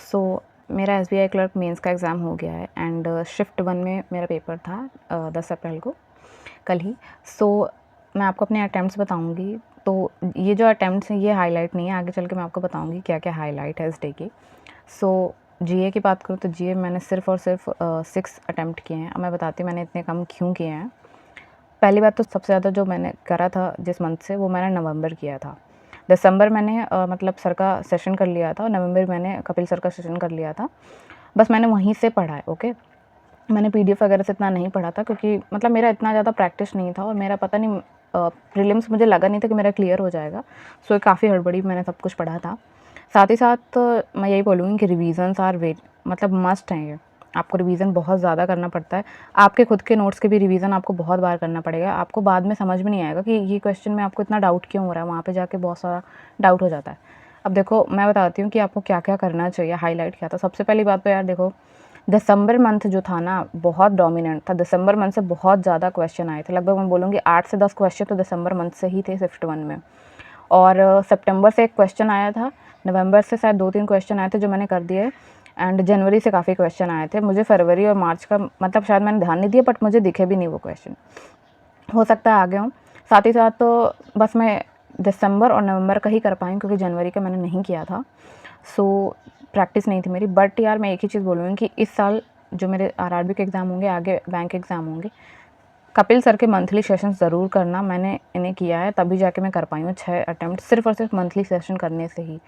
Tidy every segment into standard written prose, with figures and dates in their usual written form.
सो मेरा SBI clerk mains का exam हो गया है एंड शिफ्ट 1 में मेरा पेपर था 10 अप्रैल को, कल ही। सो मैं आपको अपने अटेम्प्ट्स बताऊँगी। तो ये जो अटेम्प्ट्स हैं ये हाइलाइट नहीं है, आगे चल के मैं आपको बताऊँगी क्या-क्या हाइलाइट है इस डे की। सो जीए की बात करूँ तो जीए मैंने सिर्फ़ और सिर्फ 6 अटेम्प्ट किए हैं। अब मैं बताती हूँ मैंने इतने कम क्यों किए हैं। पहली बात तो सबसे ज़्यादा जो मैंने करा था जिस मंथ से, वो मैंने नवंबर किया था। दिसंबर मैंने मतलब सर का सेशन कर लिया था और नवंबर मैंने कपिल सर का सेशन कर लिया था। बस मैंने वहीं से पढ़ा है, ओके। मैंने पीडीएफ वगैरह से इतना नहीं पढ़ा था क्योंकि मतलब मेरा इतना ज़्यादा प्रैक्टिस नहीं था और मेरा पता नहीं प्रीलिम्स मुझे लगा नहीं था कि मेरा क्लियर हो जाएगा। सो काफ़ी हड़बड़ी में मैंने सब कुछ पढ़ा था। साथ ही साथ मैं यही बोलूँगी कि रिविज़न्स आर मतलब मस्ट हैं ये। आपको रिवीजन बहुत ज़्यादा करना पड़ता है। आपके खुद के नोट्स के भी रिवीजन आपको बहुत बार करना पड़ेगा। आपको बाद में समझ में नहीं आएगा कि ये क्वेश्चन में आपको इतना डाउट क्यों हो रहा है, वहाँ पे जाके बहुत सारा डाउट हो जाता है। अब देखो मैं बताती हूँ कि आपको क्या-क्या करना चाहिए, हाइलाइट क्या था। सबसे पहली बात तो यार देखो, दिसंबर मंथ जो था ना बहुत डोमिनेंट था। दिसंबर मंथ से बहुत ज़्यादा क्वेश्चन आए थे। लगभग मैं बोलूँगी 8 से 10 क्वेश्चन तो दिसंबर मंथ से ही थे शिफ्ट 1 में। और सितंबर से एक क्वेश्चन आया था, नवंबर से शायद 2-3 क्वेश्चन आए थे जो मैंने कर दिए एंड जनवरी से काफ़ी क्वेश्चन आए थे। मुझे फरवरी और मार्च का मतलब शायद मैंने ध्यान नहीं दिया, बट मुझे दिखे भी नहीं वो क्वेश्चन। हो सकता है आ गए हों। साथ ही साथ तो बस मैं दिसंबर और नवंबर का ही कर पाई क्योंकि जनवरी का मैंने नहीं किया था। सो प्रैक्टिस नहीं थी मेरी। बट यार मैं एक ही चीज़ बोलूँगी कि इस साल जो मेरे आरआरबी के एग्ज़ाम होंगे, आगे बैंक एग्ज़ाम होंगे, कपिल सर के मंथली सेशन ज़रूर करना। मैंने इन्हें किया है तभी जाके मैं कर पाई हूँ 6 अटेम्प्ट सिर्फ़ और सिर्फ मंथली सेशन करने से ही।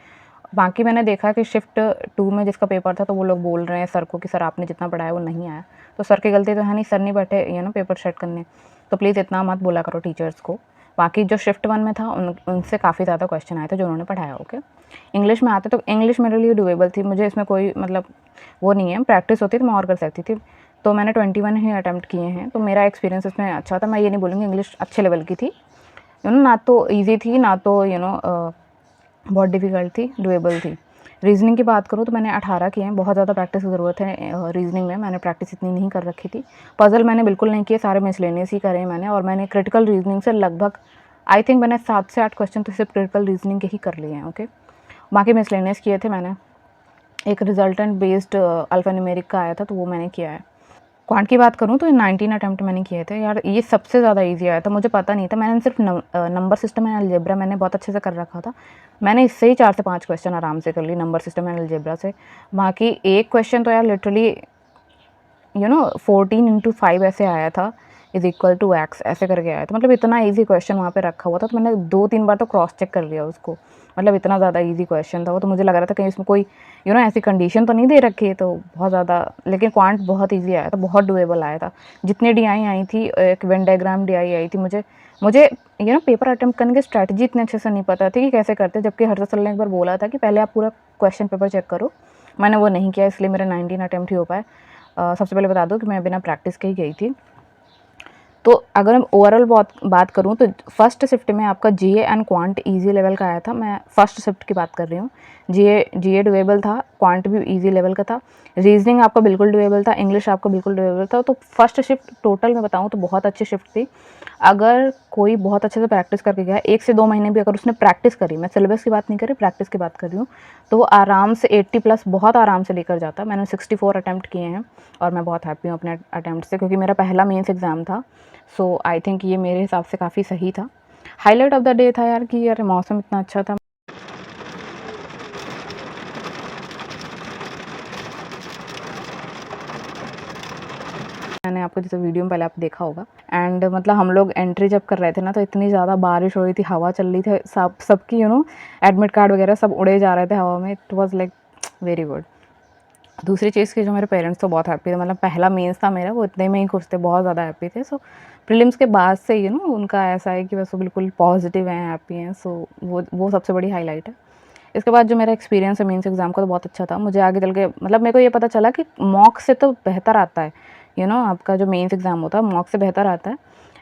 बाकी मैंने देखा कि शिफ्ट 2 में जिसका पेपर था तो वो लोग बोल रहे हैं सर को कि सर आपने जितना पढ़ाया वो नहीं आया। तो सर की गलती तो है नहीं, सर नहीं बैठे पेपर सेट करने। तो प्लीज़ इतना मत बोला करो टीचर्स को। बाकी जो शिफ्ट 1 में था उनसे काफ़ी ज़्यादा क्वेश्चन आए थे जो उन्होंने पढ़ाया, ओके। इंग्लिश में आते तो इंग्लिश मेरे लिए डुएबल थी, मुझे इसमें कोई मतलब वो नहीं है, प्रैक्टिस होती तो मैं और कर सकती थी। तो मैंने 21 ही अटेम्प्ट किए हैं, तो मेरा एक्सपीरियंस इसमें अच्छा था। मैं ये नहीं बोलूँगी इंग्लिश अच्छे लेवल की थी, ना तो ईजी थी ना तो बहुत डिफ़िकल्ट थी, डुएबल थी। रीज़निंग की बात करूँ तो मैंने 18 किए हैं। बहुत ज़्यादा प्रैक्टिस की ज़रूरत है रीज़निंग में, मैंने प्रैक्टिस इतनी नहीं कर रखी थी। पज़ल मैंने बिल्कुल नहीं किए, सारे मिसलेनियस ही करे मैंने। और मैंने क्रिटिकल रीज़निंग से लगभग आई थिंक मैंने 7 से 8 क्वेश्चन तो सिर्फ क्रिटिकल रीज़निंग के ही कर लिए हैं, ओके। बाकी मिसलेनियस किए थे मैंने। एक रिजल्टेंट बेस्ड अल्फ़ान्यूमेरिक का आया था तो वो मैंने किया है। क्वांट की बात करूँ तो 19 अटेम्प्ट मैंने किए थे यार, ये सबसे ज़्यादा ईज़ी आया था। मुझे पता नहीं था, मैंने सिर्फ नंबर सिस्टम एंड अलजेब्रा मैंने बहुत अच्छे से कर रखा था। मैंने इससे ही 4 से 5 क्वेश्चन आराम से कर ली, नंबर सिस्टम एंड अलजेब्रा से। बाकी एक क्वेश्चन तो यार लिटरली 14 × 5 ऐसे आया था, इज़ इक्वल टू एक्स ऐसे करके आया था। मतलब इतना ईजी क्वेश्चन वहाँ पे रखा हुआ था, तो मैंने 2-3 बार तो क्रॉस चेक कर लिया उसको। मतलब इतना ज़्यादा ईजी क्वेश्चन था वो, तो मुझे लग रहा था कहीं इसमें कोई ऐसी कंडीशन तो नहीं दे रखी है, तो बहुत ज़्यादा। लेकिन क्वांट बहुत ईजी आया था, बहुत डुएबल आया था। जितनी डीआई आई थी, एक वेन डायग्राम डीआई आई थी, मुझे मुझे पेपर अटेम्प्ट करने की स्ट्रैटेजी इतने अच्छे से नहीं पता थी कि कैसे करते, जबकि हर्षद सर ने एक बार बोला था कि पहले आप पूरा क्वेश्चन पेपर चेक करो। मैंने वो नहीं किया, इसलिए मेरे 19 अटेम्प्ट ही हो पाए। सबसे पहले बता दूँ कि मैं बिना प्रैक्टिस के ही गई थी। तो अगर मैं ओवरऑल बात करूँ तो फर्स्ट शिफ्ट में आपका जीए एंड क्वांट इजी लेवल का आया था। मैं फर्स्ट शिफ्ट की बात कर रही हूँ। जीए डुएबल था, क्वांट भी इजी लेवल का था, रीजनिंग आपका बिल्कुल डुएबल था, इंग्लिश आपका बिल्कुल डुएबल था। तो फर्स्ट शिफ्ट टोटल मैं बताऊँ तो बहुत अच्छी शिफ्ट थी। अगर कोई बहुत अच्छे से प्रैक्टिस करके गया, 1 से 2 महीने भी अगर उसने प्रैक्टिस करी, मैं सिलेबस की बात नहीं कर रही, प्रैक्टिस की बात कर रही हूँ, तो वो आराम से 80 प्लस बहुत आराम से लेकर जाता। मैंने 64 अटैम्प्ट किए हैं और मैं बहुत हैप्पी हूँ अपने अटैम्प्ट से, क्योंकि मेरा पहला मेंस एग्ज़ाम था। सो आई थिंक ये मेरे हिसाब से काफ़ी सही था। हाइलाइट ऑफ द डे था यार कि यार मौसम इतना अच्छा था। मैंने आपको जैसे वीडियो में पहले आप देखा होगा एंड मतलब हम लोग एंट्री जब कर रहे थे ना, तो इतनी ज़्यादा बारिश हो रही थी, हवा चल रही थी, सबकी एडमिट कार्ड वगैरह सब उड़े जा रहे थे हवा में। It was like very good. दूसरी चीज़ की जो मेरे पेरेंट्स तो बहुत हैप्पी थे, मतलब पहला मेंस था मेरा, वो इतने में ही खुश थे, बहुत ज़्यादा हैप्पी थे। सो प्रीलिम्स के बाद से उनका ऐसा है कि बस वो बिल्कुल पॉजिटिव हैं, हैप्पी हैं। सो वो सबसे बड़ी हाईलाइट है। इसके बाद जो मेरा एक्सपीरियंस है मेंस एग्ज़ाम का, तो बहुत अच्छा था। मुझे आगे चल के मतलब मेरे को ये पता चला कि मॉक से तो बेहतर आता है, आपका जो मेंस एग्ज़ाम होता है मॉक से बेहतर आता है।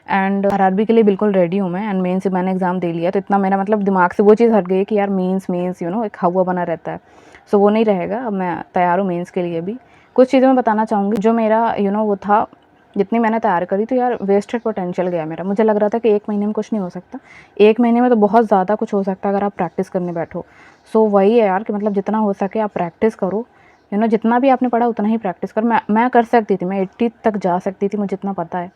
एंड आरआरबी के लिए बिल्कुल रेडी हूँ मैं, एंड मेंस मैंने एग्ज़ाम दे लिया, तो इतना मेरा मतलब दिमाग से वो चीज़ हट गई कि यार मेंस एक हवा बना रहता है। सो वो नहीं रहेगा, अब मैं तैयार हूँ मेंस के लिए भी। कुछ चीज़ें मैं बताना चाहूँगी जो मेरा वो था, जितनी मैंने तैयार करी तो यार वेस्टेड पोटेंशियल गया मेरा। मुझे लग रहा था कि 1 महीने में कुछ नहीं हो सकता, 1 महीने में तो बहुत ज़्यादा कुछ हो सकता है अगर आप प्रैक्टिस करने बैठो। सो वही है यार कि मतलब जितना हो सके आप प्रैक्टिस करो, जितना भी आपने पढ़ा उतना ही प्रैक्टिस कर। मैं कर सकती थी, मैं 80 तक जा सकती थी, मुझे इतना पता है।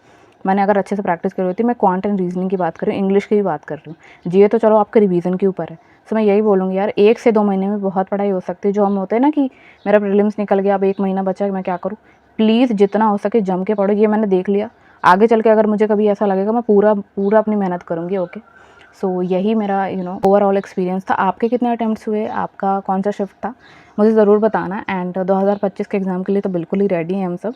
मैंने अगर अच्छे से प्रैक्टिस करी होती। मैं क्वांट एंड रीजनिंग की बात कर रही हूँ, इंग्लिश की भी बात कर रही हूँ। जीए तो चलो आपके रिवीजन के ऊपर है। तो मैं यही बोलूँगी यार, 1 से 2 महीने में बहुत पढ़ाई हो सकती है। जो हम होते हैं ना कि मेरा प्रीलिम्स निकल गया, अब 1 महीना बचा है, मैं क्या करूँ? प्लीज़ जितना हो सके जम के पढ़ो। ये मैंने देख लिया, आगे चल के अगर मुझे कभी ऐसा लगेगा, मैं पूरा अपनी मेहनत करूँगी। ओके, सो यही मेरा ओवरऑल एक्सपीरियंस था। आपके कितने अटेम्प्ट्स हुए, आपका कौन सा शिफ्ट था, मुझे ज़रूर बताना। एंड 2025 के एग्ज़ाम के लिए तो बिल्कुल ही रेडी हैं हम सब।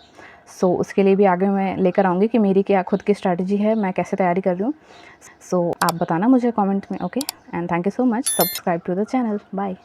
सो उसके लिए भी आगे मैं लेकर आऊँगी कि मेरी क्या खुद की स्ट्रैटेजी है, मैं कैसे तैयारी कर रही हूँ। सो आप बताना मुझे कमेंट में। Okay, and thank you so much. Subscribe to the channel. Bye.